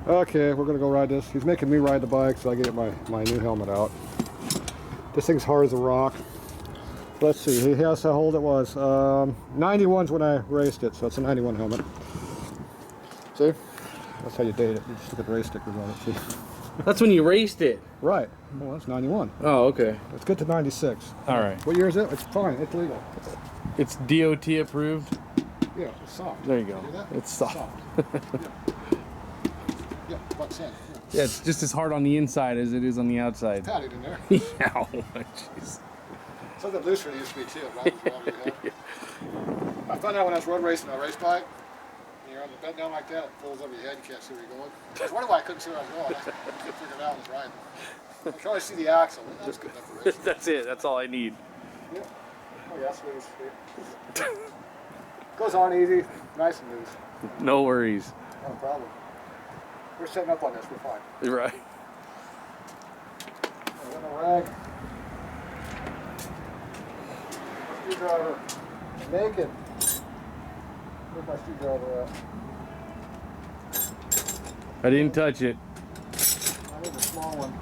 Okay, we're gonna go ride this. He's making me ride the bike, so I get my new helmet out. This thing's hard as a rock. Let's see, he has how old it was. 91's when I raced it, so it's a 91 helmet. See? That's how you date it. You just look at race stickers on it, see? That's when you raced it. Right. Well, that's 91. Oh, okay. Let's get to 96. All right. What year is it? It's fine. It's legal. It's DOT approved. Yeah, it's soft. There you go. See that? It's soft. Yeah, what's in? Yeah, it's just as hard on the inside as it is on the outside. Padded in there. Yeah, oh, jeez. Something looser than it used to be too. Right? I found out when I was road racing on a race bike, and you're on the bed down like that, it pulls over your head, you can't see where you're going. I was wondering why I couldn't see where I was going. I couldn't figure it out, I was riding. I could always see the axle. That's good enough for racing. That's it. That's all I need. Yeah. Oh yeah, smooth. Goes on easy, nice and loose. No worries. No problem. We're setting up on this, we're fine. You're right. I'm in a rag. Screwdriver. Naked. Where's my screwdriver at? I didn't touch it. I need a small one.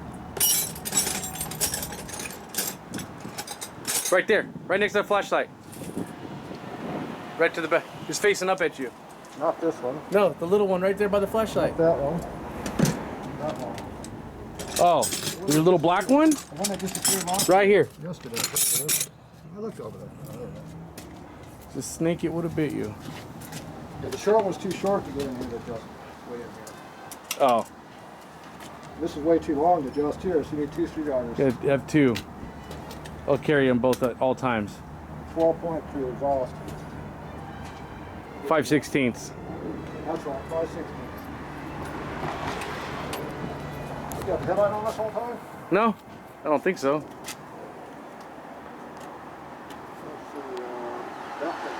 Right there. Right next to the flashlight. Right to the back. Just facing up at you. Not this one. No, the little one right there by the flashlight. That one. That one. Oh, there's a little black one? The one that disappeared last Right here. yesterday. I looked over there. The snake, it would have bit you. Yeah, the short one's too short to get in here to adjust way in here. Oh, This is way too long to adjust here, so you need two screwdrivers. I have two. I'll carry them both at all times. 12.2 exhaust. 5/16. That's right, 5/16. You got the headlight on this whole time? No, I don't think so. Let's see, that thing,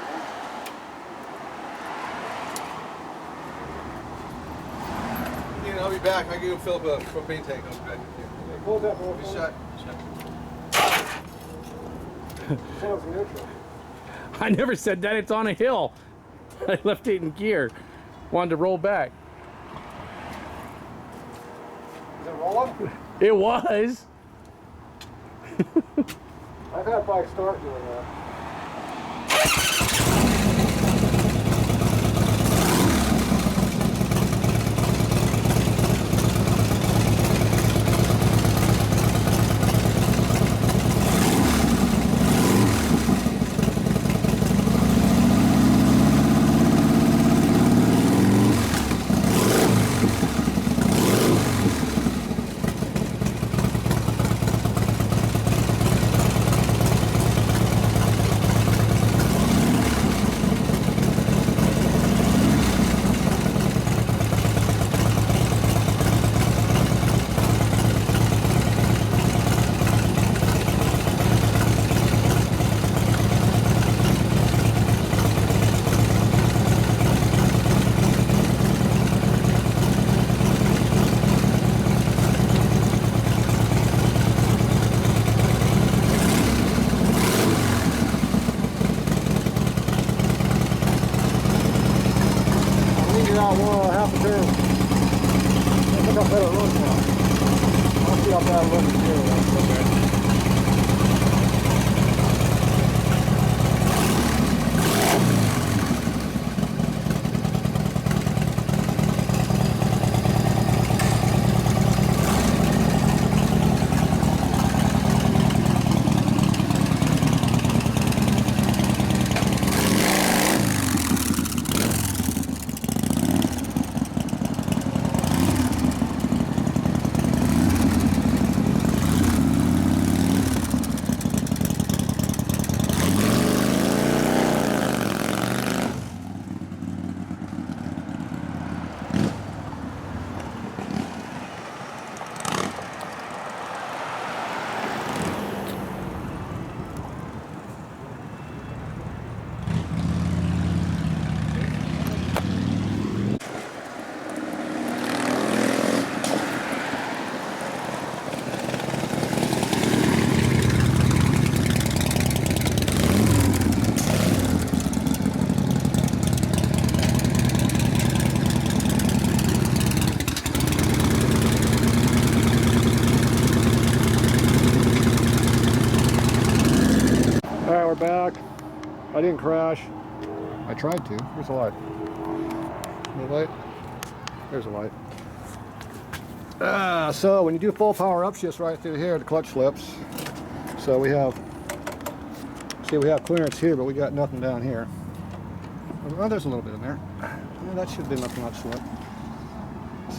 huh? I'll be back. I can go fill up a propane tank. I'll be back. Hey, close that door. Be shut. So it's neutral. I never said that. It's on a hill. I left it in gear. Wanted to roll back. Is it rolling? It was. I've had bikes start doing that. Half a turn. I think I'll better run now. I'll see how bad it looks here. Okay. I didn't crash. I tried to. Here's a light. The light. There's a light. So when you do full power upshifts right through here, the clutch slips. So we have, see, we have clearance here, but we got nothing down here. Oh, there's a little bit in there. Yeah, that should have been enough to not slip.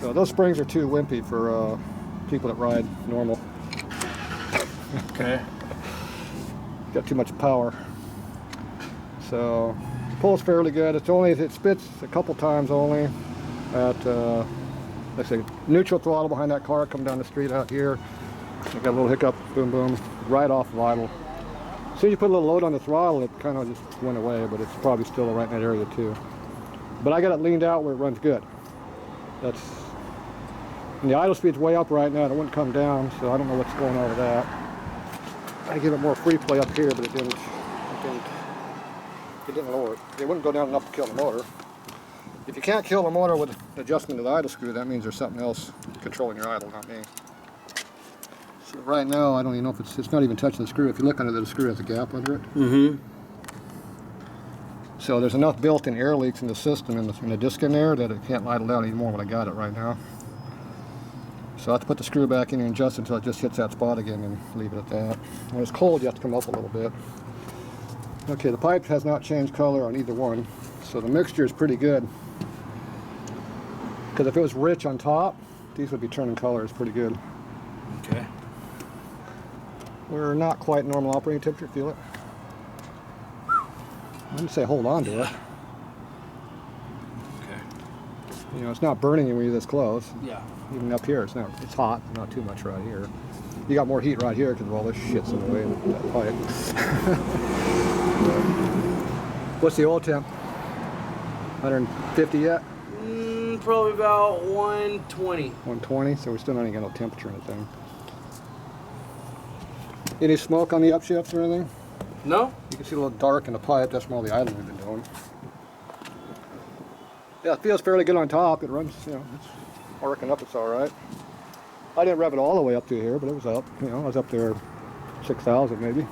So those springs are too wimpy for people that ride normal. Okay. Got too much power. So pulls fairly good. It's only, it spits a couple times only at let's say neutral throttle behind that car, come down the street out here. I got a little hiccup, boom boom, right off of idle. As soon as you put a little load on the throttle, it kind of just went away, but it's probably still right in that area too. But I got it leaned out where it runs good. That's, and the idle speed's way up right now. It wouldn't come down, so I don't know what's going on with that. I give it more free play up here, but it didn't lower it. It wouldn't go down enough to kill the motor. If you can't kill the motor with an adjustment of the idle screw, that means there's something else controlling your idle, not me. So right now, I don't even know if it's not even touching the screw. If you look under the screw, has a gap under it. Mm-hmm. So there's enough built-in air leaks in the system in the disc in there that it can't idle down anymore when I got it right now. So I have to put the screw back in and adjust until it just hits that spot again and leave it at that. When it's cold, you have to come up a little bit. Okay, the pipe has not changed color on either one, so the mixture is pretty good. Because if it was rich on top, these would be turning colors pretty good. Okay. We're not quite normal operating temperature, feel it? I wouldn't say hold on to it. Okay. You know, it's not burning you when you're this close. Yeah. Even up here, it's hot, not too much right here. You got more heat right here because of all this shit's in the way of that pipe. What's the oil temp? 150 yet? Probably about 120. 120, so we're still not even got no temperature in the thing. Any smoke on the upshifts or anything? No? You can see a little dark in the pipe, that's from all the idling we've been doing. Yeah, it feels fairly good on top. It runs, you know, it's working up, it's all right. I didn't rev it all the way up to here, but it was up. You know, I was up there 6,000 maybe.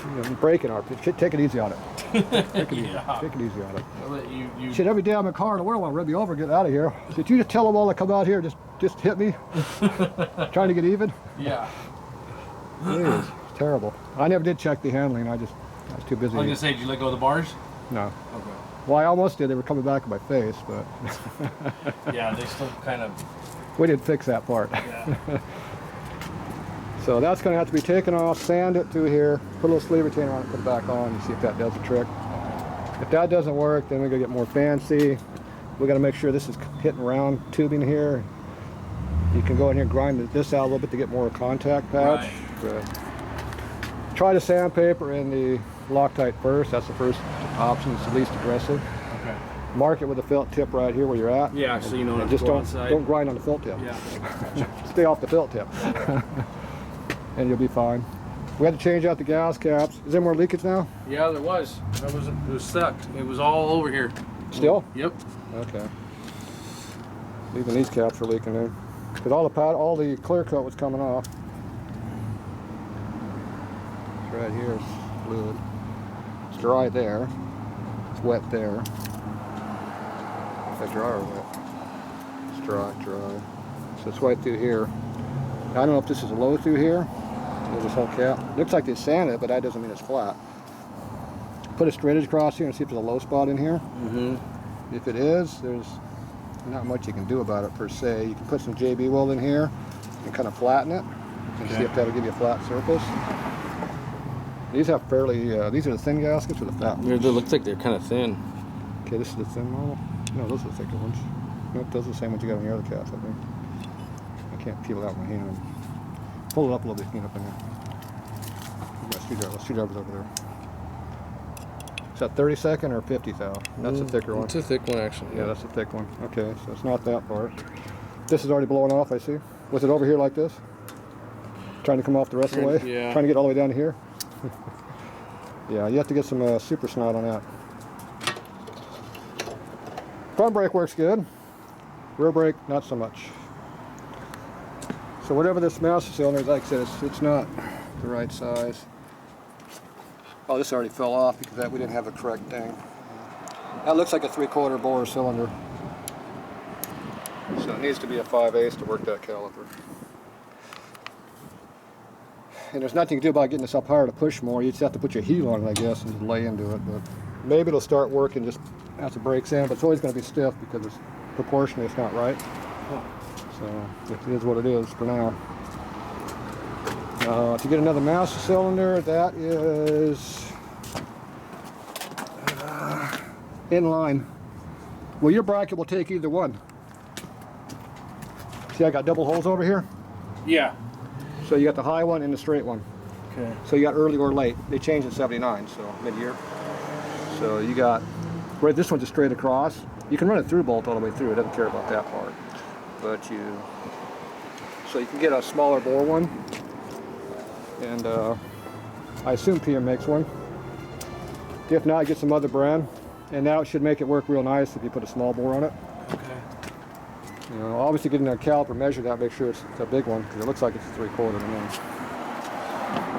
You know, braking RP. Take it easy on it. Take it easy. Yeah. Take it easy on it. I'll let you... Shit, every day I'm in a car in the world, I'll rub you over, get out of here. Did you just tell them all to come out here, just hit me? Trying to get even? Yeah. Jeez, it's terrible. I never did check the handling. I was too busy. I was gonna say, did you let go of the bars? No. Okay. Well, I almost did. They were coming back in my face, but Yeah, they still kind of... we didn't fix that part. Yeah. So that's going to have to be taken off, sand it through here, put a little sleeve retainer on it, put it back on, and see if that does the trick. If that doesn't work, then we're going to get more fancy. We got to make sure this is hitting round tubing here. You can go in here and grind this out a little bit to get more contact patch. Right. But try the sandpaper and the Loctite first. That's the first option. It's the least aggressive. Okay. Mark it with a felt tip right here where you're at. Yeah, so you know and not just to go outside. don't grind on the felt tip. Yeah. Stay off the felt tip. And you'll be fine. We had to change out the gas caps. Is there more leakage now? Yeah, there was. It was stuck. It was all over here. Still? Yep. Okay. Even these caps are leaking in. Because all the clear coat was coming off. It's right here, it's fluid. It's dry there. It's wet there. Is that dry or wet? It's dry. So it's right through here. I don't know if this is a low through here. This whole cap. Looks like they sanded it, but that doesn't mean it's flat. Put a straightedge across here and see if there's a low spot in here. Mm-hmm. If it is, there's not much you can do about it per se. You can put some JB weld in here and kind of flatten it and see if that'll give you a flat surface. These have fairly, these are the thin gaskets or the fat ones? They look like they're kind of thin. Okay, this is the thin model. No, those are the thicker ones. Nope, those are the same ones you got on your other caps, I think. I can't peel it out with my hand. Pull it up a little bit, clean up in there. The screwdriver's over there. Is that 32nd or 50 thou? That's a thicker one. It's a thick one, actually. Yeah, that's a thick one. Okay, so it's not that part. This is already blowing off, I see. Was it over here like this? Trying to come off the rest of the way? Yeah. Trying to get all the way down to here? Yeah, you have to get some super snot on that. Front brake works good. Rear brake, not so much. So whatever this master cylinder is, like I said, it's not the right size. Oh, this already fell off because we didn't have the correct thing. That looks like a 3/4 bore cylinder. So it needs to be a 5/8 to work that caliper. And there's nothing you can do about getting this up higher to push more. You just have to put your heel on it, I guess, and just lay into it. But maybe it'll start working just as it breaks in, but it's always going to be stiff because it's proportionally it's not right. So it is what it is for now. To get another master cylinder, that is in line. Well, your bracket will take either one. See, I got double holes over here. Yeah. So you got the high one and the straight one. Okay. So you got early or late. They changed in '79, so mid-year. So you got, right, this one's just straight across. You can run a through bolt all the way through. It doesn't care about that part. But so you can get a smaller bore one. And I assume PM makes one. If not, get some other brand. And now it should make it work real nice if you put a small bore on it. Okay. You know, obviously getting a caliper measured out, make sure it's a big one, because it looks like it's a 3/4 to me.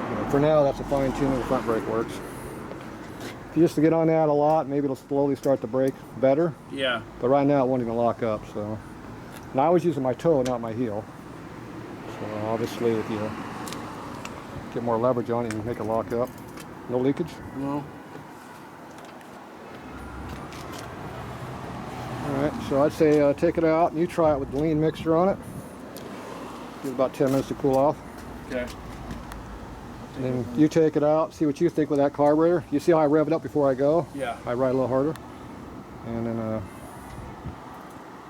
You know, for now, that's a fine tuning. The front brake works. If you just get on that a lot, maybe it'll slowly start to brake better. Yeah. But right now, it won't even lock up. So, and I was using my toe, not my heel. So obviously, if you get more leverage on it, you can make it lock up. No leakage. No. Alright, so I'd say take it out and you try it with the lean mixture on it. Give it about 10 minutes to cool off. Okay. And then you take it out, see what you think with that carburetor. You see how I rev it up before I go? Yeah. I ride a little harder. And then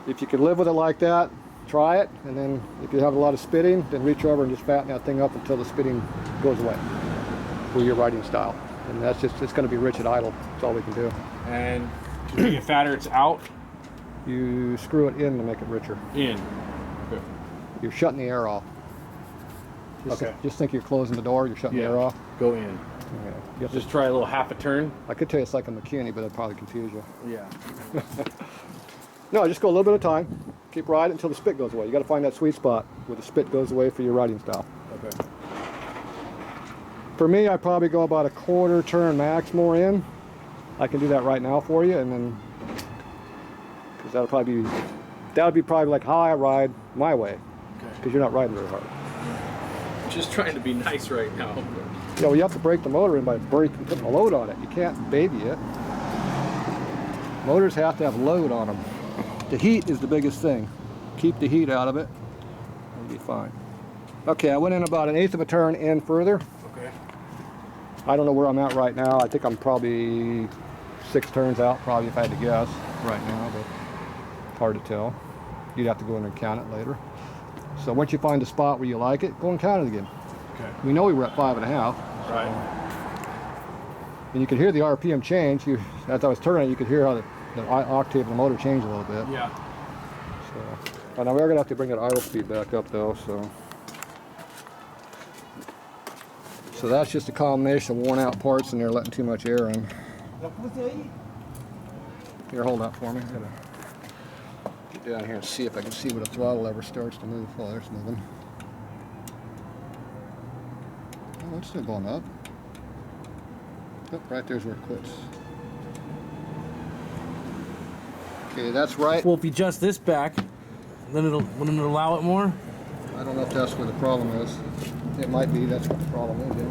if you can live with it like that, try it. And then if you have a lot of spitting, then reach over and just fatten that thing up until the spitting goes away with your riding style. And that's just, it's going to be rich at idle. That's all we can do. And to make it fatter, it's out? You screw it in to make it richer. In. Okay. You're shutting the air off. Just think you're closing the door, you're shutting the air off. Go in. Yeah. You have Just try a little half a turn. I could tell you it's like a McKinney, but that'd probably confuse you. Yeah. No, just go a little bit at a time. Keep riding until the spit goes away. You got to find that sweet spot where the spit goes away for your riding style. Okay. For me, I probably go about a 1/4 turn max more in. I can do that right now for you, and then because that would be probably like how I ride my way, because you're not riding very hard. Just trying to be nice right now. You know, you have to break the motor in by putting a load on it. You can't baby it. Motors have to have load on them. The heat is the biggest thing. Keep the heat out of it, and you'll be fine. Okay, I went in about 1/8 of a turn in further. Okay. I don't know where I'm at right now. I think I'm probably 6 turns out, probably, if I had to guess right now, but hard to tell. You'd have to go in and count it later. So once you find a spot where you like it, go and count it again. Okay. We know we were at 5.5. Right. And you could hear the RPM change. As I was turning, you could hear how the octave of the motor changed a little bit. Yeah. So, now we're gonna have to bring that idle speed back up though. So that's just a combination of worn out parts in there letting too much air in. Here, hold that for me. I gotta get down here and see if I can see where the throttle lever starts to move. Oh, there's moving. Oh, it's still going up. Oh, right there's where it quits. Okay, that's right. Well, if you adjust this back, then wouldn't it allow it more? I don't know if that's where the problem is. It might be. That's what the problem is. Yeah.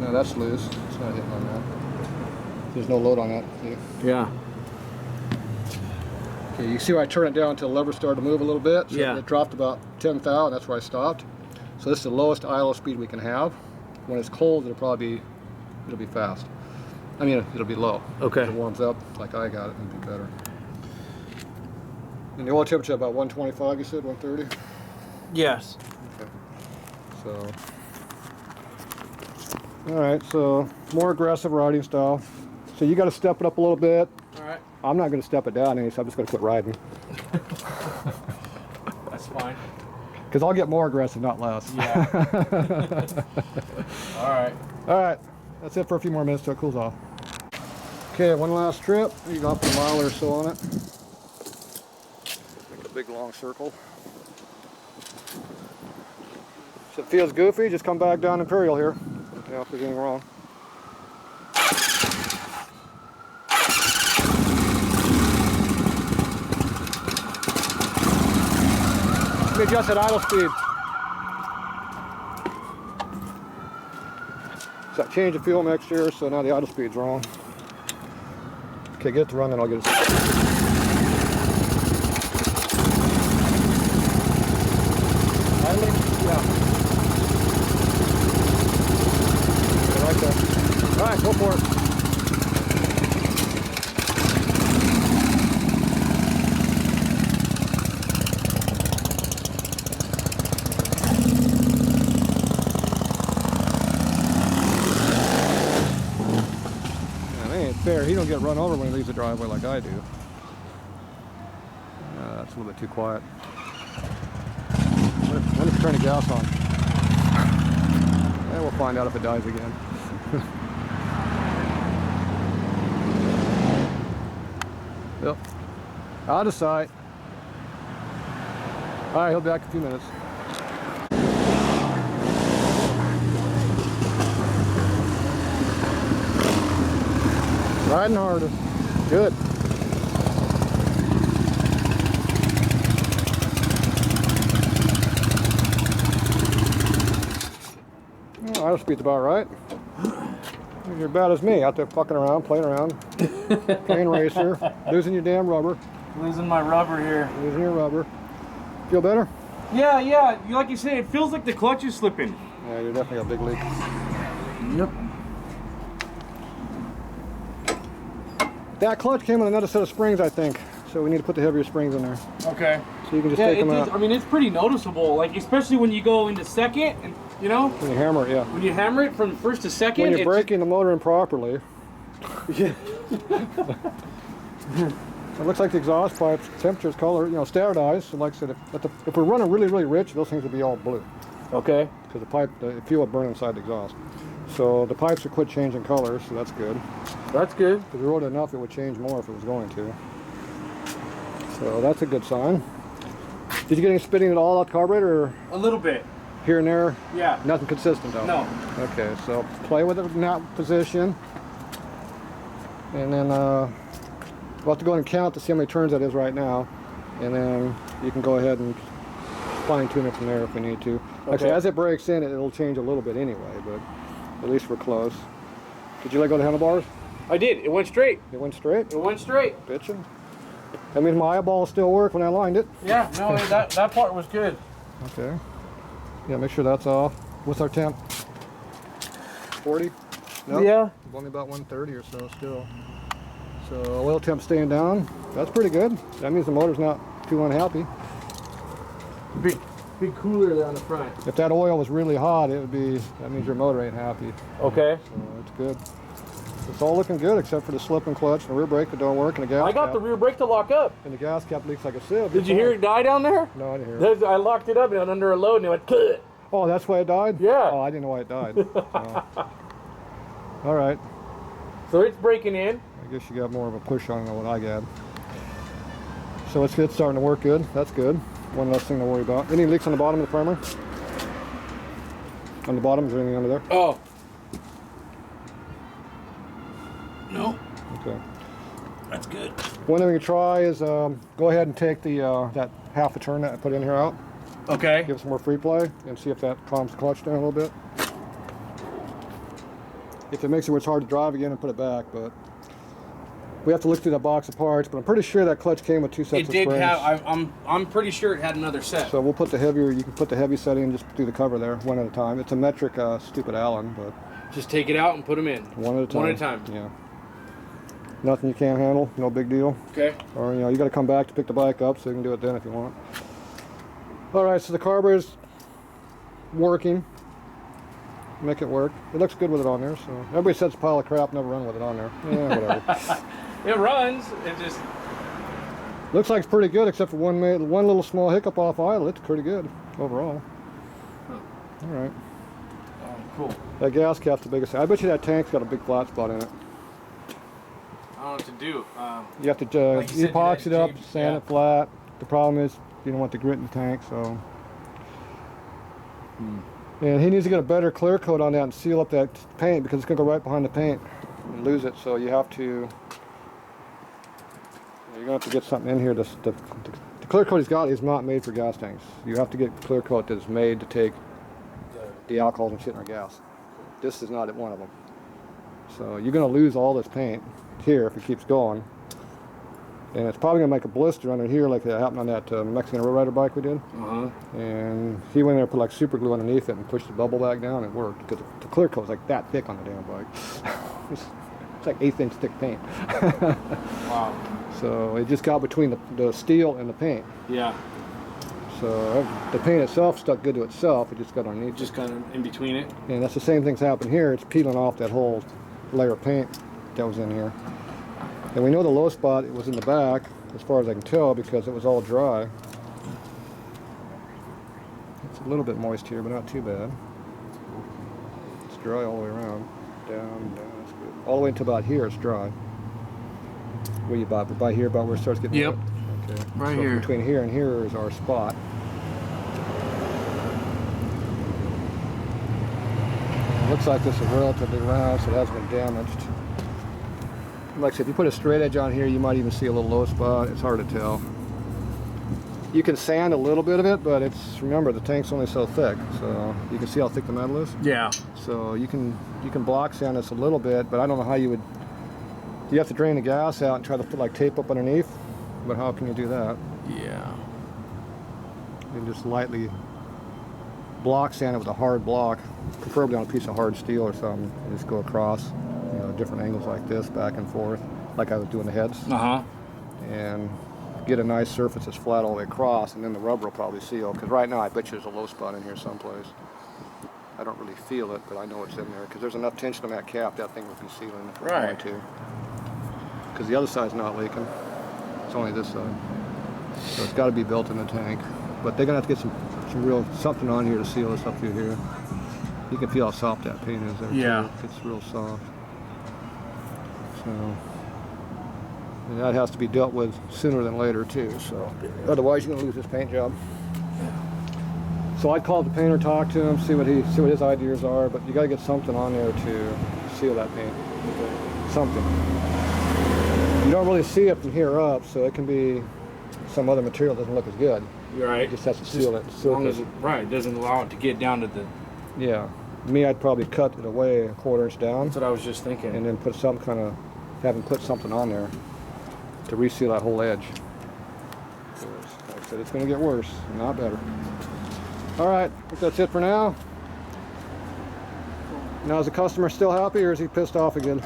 No, that's loose. It's not hitting on that. There's no load on that. See? Yeah. Okay, you see where I turn it down until the lever started to move a little bit? So Yeah. it dropped about 10 thou, and that's where I stopped. So this is the lowest idle speed we can have. When it's cold, it'll be fast. I mean, it'll be low. Okay. If it warms up like I got it, it'll be better. And the oil temperature about 125, you said, 130? Yes. Okay. So, all right, so more aggressive riding style. So you got to step it up a little bit. All right. I'm not going to step it down any, so I'm just going to quit riding. That's fine. Because I'll get more aggressive, not less. Yeah. All right. All right, that's it for a few more minutes till it cools off. Okay, one last trip. You got a mile or so on it. Make a big long circle. If it feels goofy, just come back down Imperial here. You know, if there's anything wrong. me adjust that idle speed. So I changed the fuel mixture, so now the idle speed's wrong. Okay, get it to run, then I'll get it. Idling? Yeah. Like that. All right, go for it. Fair. He don't get run over when he leaves the driveway like I do. That's a little bit too quiet. When if you turn the gas on? And we'll find out if it dies again. Yep. Out of sight. All right, he'll be back in a few minutes. Riding harder. Good. Well, idle speed's about right. You're about as me, out there fucking around, playing around. Playing racer, losing your damn rubber. Losing my rubber here. Losing your rubber. Feel better? Yeah. Like you said, it feels like the clutch is slipping. Yeah, you're definitely got a big leak. Yep. That clutch came with another set of springs, I think. So we need to put the heavier springs in there. Okay. So you can just take them out. I mean, it's pretty noticeable. Like, especially when you go into second, and you know. When you hammer it, yeah. When you hammer it from first to second. When you're breaking the motor improperly. Yeah. It looks like the exhaust pipes, temperature's color, standardized. So like I said, if we're running really, really rich, those things would be all blue. Okay. Because the fuel will burn inside the exhaust. So the pipes will quit changing colors, so that's good. That's good. If we rode it enough, it would change more if it was going to. So that's a good sign. Did you get any spitting at all out the carburetor? Or A little bit. here and there? Yeah. Nothing consistent though? No. Okay, so play with it in that position. And then we'll have to go and count to see how many turns that is right now. And then you can go ahead and fine tune it from there if we need to. Actually, as it breaks in, it'll change a little bit anyway, but at least we're close. Did you let go of the handlebars? I did. It went straight. It went straight? It went straight. Bitchin'. That means my eyeballs still work when I lined it. Yeah, no, that part was good. Okay. Yeah, make sure that's off. What's our temp? 40? No? Yeah. Only about 130 or so still. So oil temp staying down. That's pretty good. That means the motor's not too unhappy. Big cooler there on the front. If that oil was really hot, that means your motor ain't happy. Okay. So it's good. It's all looking good except for the slip and clutch and the rear brake that don't work and the gas cap. I got the rear brake to lock up. And the gas cap leaks like a sieve. Did you hear it die down there? No, I didn't hear it. I locked it up and under a load and it went Kuh! Oh, that's why it died? Yeah. Oh, I didn't know why it died. Oh. All right. So it's breaking in. I guess you got more of a push on it than what I got. So it's starting to work good. That's good. One less thing to worry about. Any leaks on the bottom of the primer? On the bottom, is there anything under there? Oh. No. Okay. That's good. One thing we can try is go ahead and take the that half a turn that I put in here out. Okay. Give it some more free play and see if that calms the clutch down a little bit. If it makes it where it's hard to drive again, and put it back, but we have to look through that box of parts, but I'm pretty sure that clutch came with 2 sets of springs. It did have, I'm pretty sure it had another set. So we'll put the heavier, you can put the heavy set in just through the cover there, one at a time. It's a metric stupid Allen, but just take it out and put them in. one at a time. One at a time. Yeah. Nothing you can't handle, no big deal. Okay. Or you got to come back to pick the bike up, so you can do it then if you want. All right, so the carburetor's working. Make it work. It looks good with it on there, so everybody says it's a pile of crap, never run with it on there. Yeah, whatever. It runs. It just looks like it's pretty good, except for one little small hiccup off idle. It's pretty good overall. Huh. All right. Cool. That gas cap's the biggest thing. I bet you that tank's got a big flat spot in it. I don't know what to do. You have to Like you said, epoxy it up, change- sand yeah. it flat. The problem is you don't want the grit in the tank, so. And he needs to get a better clear coat on that and seal up that paint because it's going to go right behind the paint and lose it. So you have to, you're going to have to get something in here to The clear coat he's got is not made for gas tanks. You have to get clear coat that's made to take the alcohol and shit in our gas. This is not one of them. So you're going to lose all this paint here if it keeps going. And it's probably going to make a blister under here like that happened on that Mexican road rider bike we did. And he went in there and put like super glue underneath it and pushed the bubble back down and it worked. Because the clear coat was like that thick on the damn bike. It's like 1/8 inch thick paint. Wow. So it just got between the steel and the paint. Yeah. So the paint itself stuck good to itself. It just got underneath. Just kind of in between it. And that's the same thing's happened here. It's peeling off that whole layer of paint that was in here. And we know the low spot was in the back, as far as I can tell, because it was all dry. It's a little bit moist here, but not too bad. It's dry all the way around. Down, that's good. All the way until about here, it's dry. Where you by here, about where it starts getting Yep. wet? Okay. Right So here. Between here and here is our spot. It looks like this is relatively round, so it hasn't been damaged. Like I said, if you put a straight edge on here, you might even see a little low spot. It's hard to tell. You can sand a little bit of it, but it's, remember, the tank's only so thick, so you can see how thick the metal is. Yeah. So you can block sand this a little bit, but I don't know how you would. You have to drain the gas out and try to put like tape up underneath, but how can you do that? Yeah. You just lightly block sand it with a hard block, preferably on a piece of hard steel or something, and just go across, you know, different angles like this, back and forth, like I was doing the heads. And get a nice surface that's flat all the way across, and then the rubber will probably seal, because right now I bet you there's a low spot in here someplace. I don't really feel it, but I know it's in there, because there's enough tension on that cap, that thing would be sealing if it wanted to. Because the other side's not leaking, it's only this side. So it's got to be built in the tank. But they're going to have to get some real, something on here to seal this up through here. You can feel how soft that paint is there too. It's real soft. So, and that has to be dealt with sooner than later too, so otherwise you're going to lose this paint job. So I'd call the painter, talk to him, see what his ideas are, but you got to get something on there to seal that paint. Something. You don't really see it from here up, so it can be some other material that doesn't look as good. You're right. It just has to seal it. As long as it, right, doesn't allow it to get down to the. Yeah. Me, I'd probably cut it away 1/4 inch down. That's what I was just thinking. And then put some kind of, have him put something on there to reseal that whole edge. Like I said, it's going to get worse, not better. All right, I think that's it for now. Now, is the customer still happy, or is he pissed off again?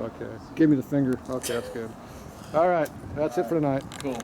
Okay, give me the finger. Okay, that's good. All right, that's it for tonight. Cool.